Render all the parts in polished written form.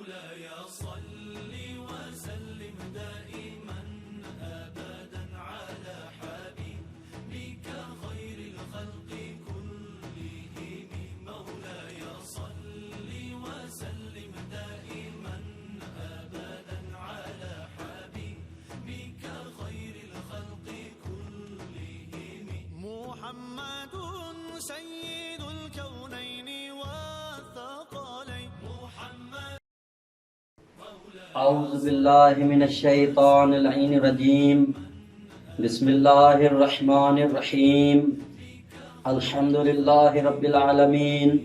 مولاي صل وسلم دائما أبدا على حبيبك خير الخلق كلهم مولاي صل وسلم دائما أبدا على حبيبك خير الخلق كلهم محمد سيد الكونين والثقلين محمد اعوذ باللہ من الشیطان اللعین الرجیم بسم اللہ الرحمن الرحیم الحمد للہ رب العالمین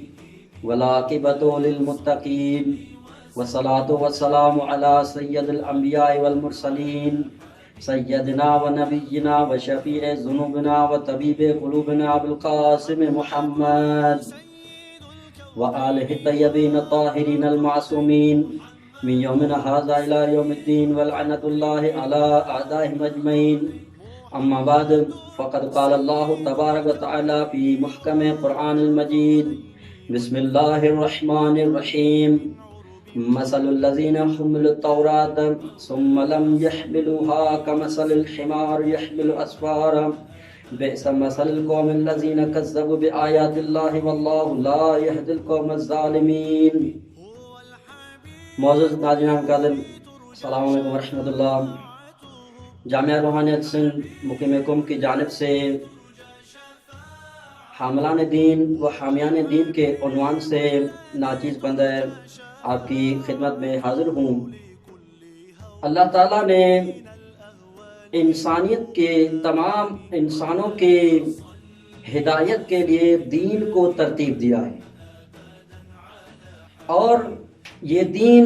والعاقبۃ للمتقین والصلاة والسلام علی سید الانبیاء والمرسلین سیدنا و نبینا و شفیع ذنوبنا و طبیب قلوبنا ابوالقاسم محمد و آلہ الطیبین الطاہرین المعصومین من یومنا هذا الى یوم الدین والعنت اللہ علی اعدائهم اجمعین اما بعد فقد قال اللہ تبارک و تعالی فی محکم قرآن المجید بسم اللہ الرحمن الرحیم مثل الذین حملوا التوراة ثم لم يحملوها كمثل الحمار يحمل اسفارا بئس مثل القوم الذین كذبوا بآیات اللہ واللہ لا يهدی القوم الظالمین۔ معزز ناظرین قادر، السلام علیکم ورحمۃ اللہ۔ جامعہ روحانیت سندھ مقیم قم کی جانب سے حاملان دین و حامیان دین کے عنوان سے ناچیز بندہ آپ کی خدمت میں حاضر ہوں۔ اللہ تعالیٰ نے انسانیت کے تمام انسانوں کے ہدایت کے لیے دین کو ترتیب دیا ہے، اور یہ دین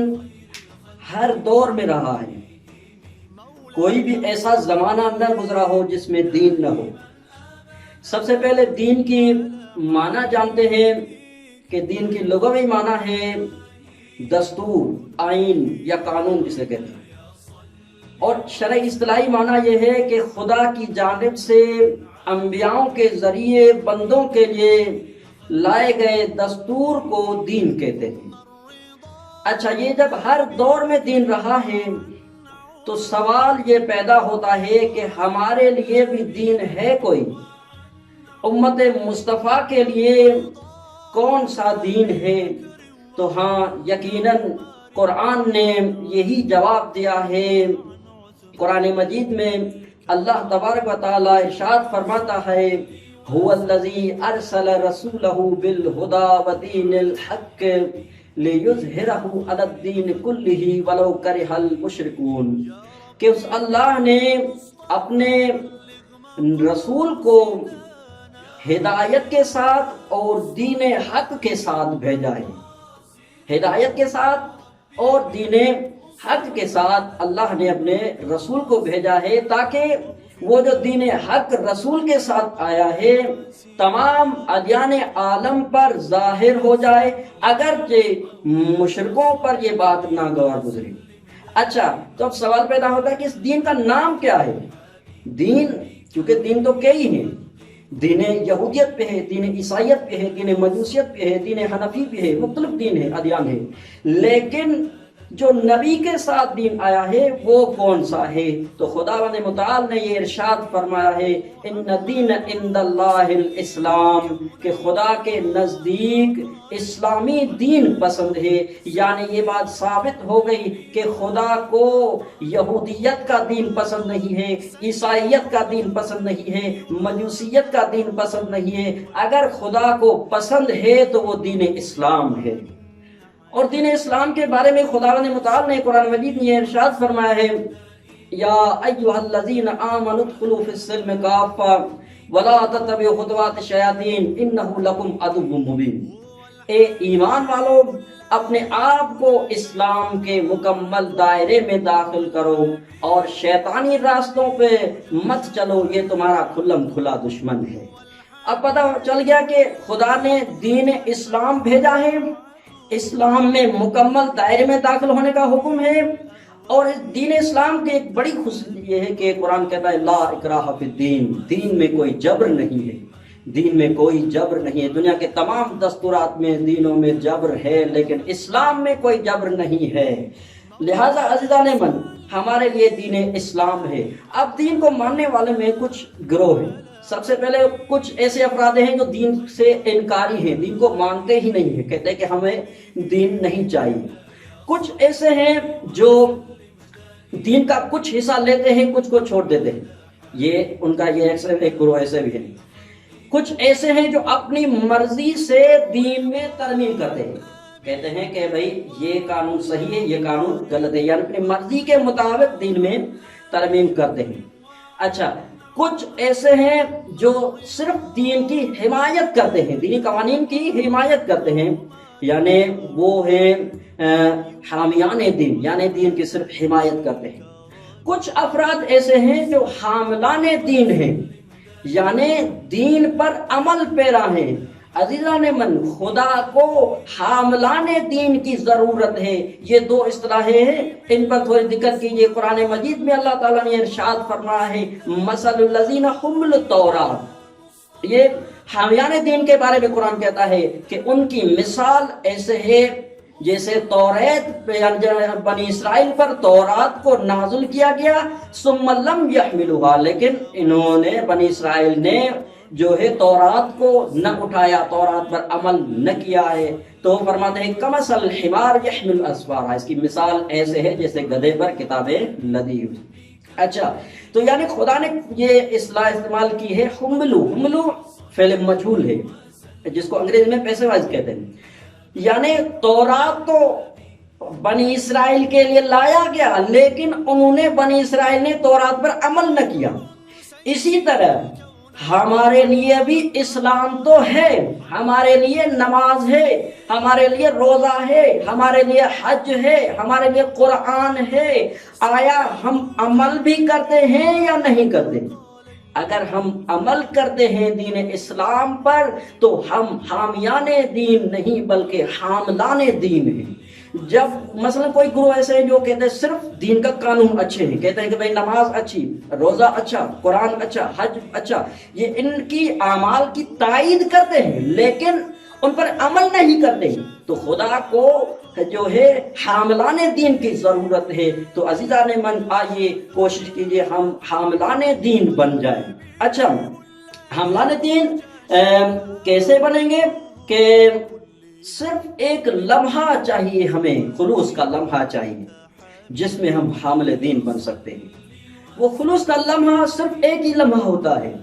ہر دور میں رہا ہے۔ کوئی بھی ایسا زمانہ نہ گزرا ہو جس میں دین نہ ہو۔ سب سے پہلے دین کی معنی جانتے ہیں کہ دین کی لغوی معنی ہے دستور، آئین یا قانون جسے کہتے ہیں، اور شرعی اصطلاحی معنی یہ ہے کہ خدا کی جانب سے انبیاؤں کے ذریعے بندوں کے لیے لائے گئے دستور کو دین کہتے ہیں۔ اچھا، یہ جب ہر دور میں دین رہا ہے تو سوال یہ پیدا ہوتا ہے کہ ہمارے لیے بھی دین ہے کوئی؟ امت مصطفیٰ کے لیے کون سا دین ہے؟ تو ہاں، یقیناً قرآن نے یہی جواب دیا ہے۔ قرآن مجید میں اللہ تبارک و تعالی ارشاد فرماتا ہے هو الذی ارسل رسولہ بالہدی ودین الحق لِيُظْهِرَهُ عَلَى الدِّينِ كُلِّهِ وَلَوْ كَرِهَ الْمُشْرِكُونَ کہ اس اللہ نے اپنے رسول کو ہدایت کے ساتھ اور دین حق کے ساتھ بھیجا ہے۔ ہدایت کے ساتھ اور دین حق کے ساتھ اللہ نے اپنے رسول کو بھیجا ہے تاکہ وہ جو دین حق رسول کے ساتھ آیا ہے تمام ادیان عالم پر ظاہر ہو جائے، اگرچہ مشرکوں پر یہ بات ناگوار گزری۔ اچھا، تو اب سوال پیدا ہوتا ہے کہ اس دین کا نام کیا ہے؟ دین، کیونکہ دین تو کئی ہیں، دین یہودیت پہ ہے، دین عیسائیت پہ ہے، دین مجوسیت پہ ہے، دین حنفی پہ ہے، مختلف دین ہے، ادیان ہے، لیکن جو نبی کے ساتھ دین آیا ہے وہ کون سا ہے؟ تو خداوند متعال نے یہ ارشاد فرمایا ہے ان الدین عند اللہ الاسلام، کہ خدا کے نزدیک اسلامی دین پسند ہے۔ یعنی یہ بات ثابت ہو گئی کہ خدا کو یہودیت کا دین پسند نہیں ہے، عیسائیت کا دین پسند نہیں ہے، مجوسیت کا دین پسند نہیں ہے۔ اگر خدا کو پسند ہے تو وہ دین اسلام ہے۔ اور دین اسلام کے بارے میں خداوند متعال نے قرآن مجید میں یہ ارشاد فرمایا ہے یا ایھا الذین آمنوا ادخلوا فی السلم کافہ ولا تتبعوا خطوات الشیاطین انہ لکم عدو مبین۔ اے ایمان والو، اپنے آپ کو اسلام کے مکمل دائرے میں داخل کرو اور شیطانی راستوں پہ مت چلو، یہ تمہارا کھلم کھلا دشمن ہے۔ اب پتہ چل گیا کہ خدا نے دین اسلام بھیجا ہے، اسلام میں مکمل دائرے میں داخل ہونے کا حکم ہے، اور اس دین اسلام کی ایک بڑی خصوصیت یہ ہے کہ قرآن کہتا ہے لا اکراہ فی الدین، دین میں کوئی جبر نہیں ہے، دین میں کوئی جبر نہیں ہے. دنیا کے تمام دستورات میں دینوں میں جبر ہے لیکن اسلام میں کوئی جبر نہیں ہے. لہذا عزیزان من ہمارے لیے دین اسلام ہے. اب دین کو ماننے والے میں کچھ گروہ ہیں. سب سے پہلے کچھ ایسے افراد ہیں جو دین سے انکاری ہیں, دین کو مانتے ہی نہیں ہیں, کہتے ہیں کہ ہمیں دین نہیں چاہیے. کچھ ایسے ہیں جو دین کا کچھ حصہ لیتے ہیں, کچھ کو چھوڑ دیتے ہیں. یہ ان کا یہ ایک گروہ ایسے بھی ہے. کچھ ایسے ہیں جو اپنی مرضی سے دین میں ترمیم کرتے ہیں, کہتے ہیں کہ بھئی یہ قانون صحیح ہے, یہ قانون غلط ہے, یعنی اپنی مرضی کے مطابق دین میں ترمیم کرتے ہیں. اچھا, کچھ ایسے ہیں جو صرف دین کی حمایت کرتے ہیں, دینی قوانین کی حمایت کرتے ہیں, یعنی وہ ہیں حامیان دین, یعنی دین کی صرف حمایت کرتے ہیں. کچھ افراد ایسے ہیں جو حاملان دین ہیں, یعنی دین پر عمل پیرا ہیں. عزیزان من خدا کو حاملان دین کی ضرورت ہے. یہ دو اصطلاحیں ہیں, ان پر تھوڑی دقت کیجیے. قرآن مجید میں اللہ تعالیٰ نے ارشاد فرمایا ہے مثل الذین حملوا التوراۃ. یہ حامیان دین کے بارے میں قرآن کہتا ہے کہ ان کی مثال ایسے ہے جیسے توریت بنی اسرائیل پر تورات کو نازل کیا گیا, ثم لم یحملوها, لیکن انہوں نے بنی اسرائیل نے جو ہے تورات کو نہ اٹھایا, تورات پر عمل نہ کیا ہے. تو فرماتے ہیں کمثل الحمار یحمل اسفارا, اس کی مثال ایسے ہے جیسے گدھے پر کتابیں لدی ہوئی. اچھا, تو یعنی خدا نے یہ اصطلاح استعمال کی ہے حملو. حملو فعل مجہول ہے جس کو انگریزی میں پیسے وائز کہتے ہیں. یعنی تورات تو بنی اسرائیل کے لیے لایا گیا لیکن انہوں نے بنی اسرائیل نے تورات پر عمل نہ کیا. اسی طرح ہمارے لیے بھی اسلام تو ہے, ہمارے لیے نماز ہے, ہمارے لیے روزہ ہے, ہمارے لیے حج ہے, ہمارے لیے قرآن ہے. آیا ہم عمل بھی کرتے ہیں یا نہیں کرتے؟ اگر ہم عمل کرتے ہیں دین اسلام پر تو ہم حامیان دین نہیں بلکہ حاملان دین ہیں. جب مثلا کوئی گروہ ایسے ہیں جو کہتے ہیں صرف دین کا قانون اچھے ہیں, کہتے ہیں کہ بھئی نماز اچھی, روزہ اچھا, قرآن اچھا, حج اچھا, یہ ان کی اعمال کی تائید کرتے ہیں لیکن ان پر عمل نہیں کرتے, تو خدا کو جو ہے حاملان دین کی ضرورت ہے. تو عزیزان من آئیے کوشش کیجئے ہم حاملان دین بن جائیں. اچھا, حاملان دین کیسے بنیں گے کہ صرف ایک لمحہ چاہیے ہمیں, خلوص کا لمحہ چاہیے جس میں ہم حامل دین بن سکتے ہیں. وہ خلوص کا لمحہ صرف ایک ہی لمحہ ہوتا ہے,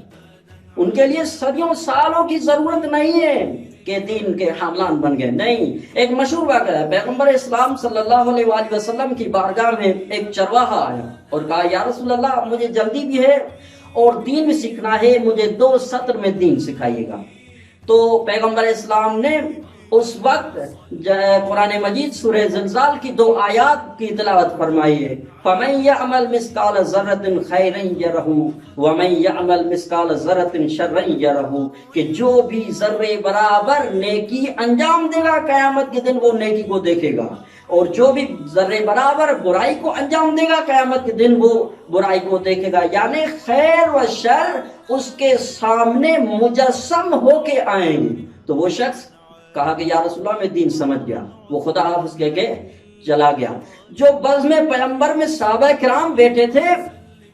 ان کے لیے صدیوں سالوں کی ضرورت نہیں ہے کہ دین کے حاملان بن گئے. نہیں, ایک مشہور واقعہ ہے, پیغمبر اسلام صلی اللہ علیہ وآلہ وسلم کی بارگاہ میں ایک چرواہا آیا اور کہا یا رسول اللہ مجھے جلدی بھی ہے اور دین بھی سیکھنا ہے, مجھے 2 سطر میں دین سکھائیے گا. تو پیغمبر اسلام نے اس وقت قرآن مجید سورہ زلزال کی 2 آیات کی تلاوت فرمائی ہے, فَمَنْ يَعْمَلْ مِثْقَالَ ذَرَّةٍ خَيْرًا يَرَهُ وَمَنْ يَعْمَلْ مِثْقَالَ ذَرَّةٍ شَرًّا يَرَهُ, کہ جو بھی ذرے برابر نیکی انجام دے گا قیامت کے دن وہ نیکی کو دیکھے گا, اور جو بھی ذرے برابر برائی کو انجام دے گا قیامت کے دن وہ برائی کو دیکھے گا. یعنی خیر و شر اس کے سامنے مجسم ہو کے آئیں گے. تو وہ شخص کہا کہ یا رسول اللہ میں دین سمجھ گیا, وہ خدا حافظ کہہ کے چلا گیا. جو بزم پیغمبر میں صحابہ کرام بیٹھے تھے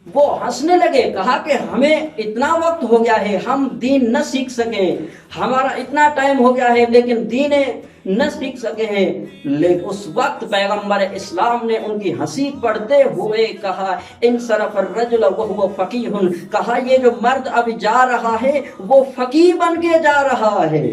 وہ ہنسنے لگے, کہا کہ ہمیں اتنا وقت ہو گیا ہے ہم دین نہ سیکھ سکیں, ہمارا اتنا ٹائم ہو گیا ہے لیکن دین نہ سیکھ سکے ہیں. لیکن اس وقت پیغمبر اسلام نے ان کی ہنسی پڑھتے ہوئے کہا انصرف الرجل وهو فقیہ, کہا یہ جو مرد اب جا رہا ہے وہ فقیہ بن کے جا رہا ہے.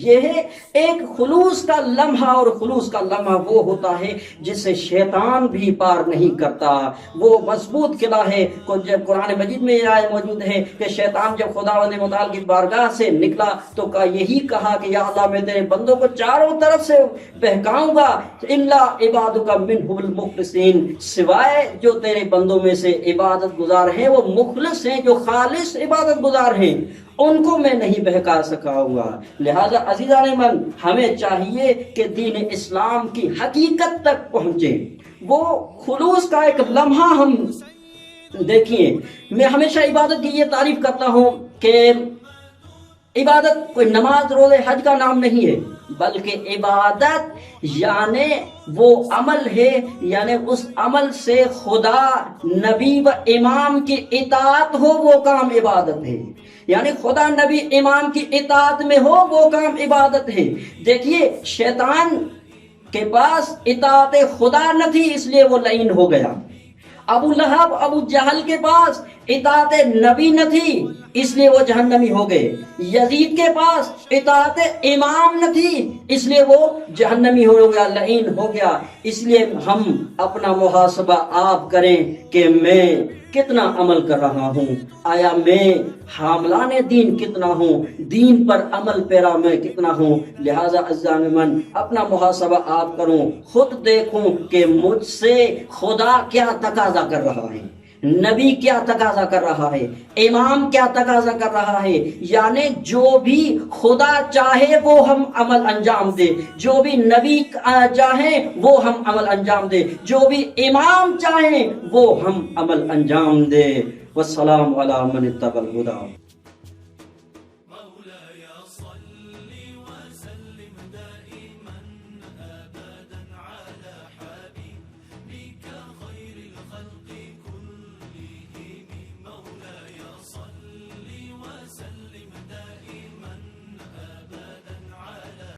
یہ ہے ایک خلوص کا لمحہ, اور خلوص کا لمحہ وہ ہوتا ہے جسے شیطان بھی پار نہیں کرتا. وہ مضبوط قلعہ ہے. جب قرآن مجید میں یہ آیت موجود ہے کہ شیطان جب خداوند متعال کی بارگاہ سے نکلا تو یہی کہا کہ یا اللہ میں تیرے بندوں کو چاروں طرف سے بہکاؤں گا, الا عبادک منہم المخلصین, سوائے جو تیرے بندوں میں سے عبادت گزار ہیں وہ مخلص ہیں, جو خالص عبادت گزار ہیں, ان کو میں نہیں بہکا سکاؤں گا. لہذا عزیزان من ہمیں چاہیے کہ دین اسلام کی حقیقت تک پہنچے. وہ خلوص کا ایک لمحہ ہم دیکھیے. میں ہمیشہ عبادت کی یہ تعریف کرتا ہوں کہ عبادت کوئی نماز روزے حج کا نام نہیں ہے، بلکہ عبادت یعنی وہ عمل ہے، یعنی اس عمل سے خدا، نبی و امام کی اطاعت ہو، وہ کام عبادت ہے، یعنی خدا نبی امام کی اطاعت میں ہو وہ کام عبادت ہے۔ دیکھیے شیطان کے پاس اطاعت خدا نہ تھی اس لیے وہ لعین ہو گیا، ابو لہب ابو جہل کے پاس اطاعت نبی نہ تھی اس لیے وہ جہنمی ہو گئے، یزید کے پاس اطاعت امام نہ تھی اس لیے وہ جہنمی ہو گیا، لعین ہو گیا۔ اس لیے ہم اپنا محاسبہ آپ کریں کہ میں کتنا عمل کر رہا ہوں، آیا میں حاملان دین کتنا ہوں، دین پر عمل پیرا میں کتنا ہوں۔ لہذا عزیزان من اپنا محاسبہ آپ کروں، خود دیکھوں کہ مجھ سے خدا کیا تقاضا کر رہا ہے، نبی کیا تقاضا کر رہا ہے، امام کیا تقاضا کر رہا ہے، یعنی جو بھی خدا چاہے وہ ہم عمل انجام دے، جو بھی نبی چاہیں وہ ہم عمل انجام دے، جو بھی امام چاہیں وہ ہم عمل انجام دے۔ والسلام علی من اتبع الہدی۔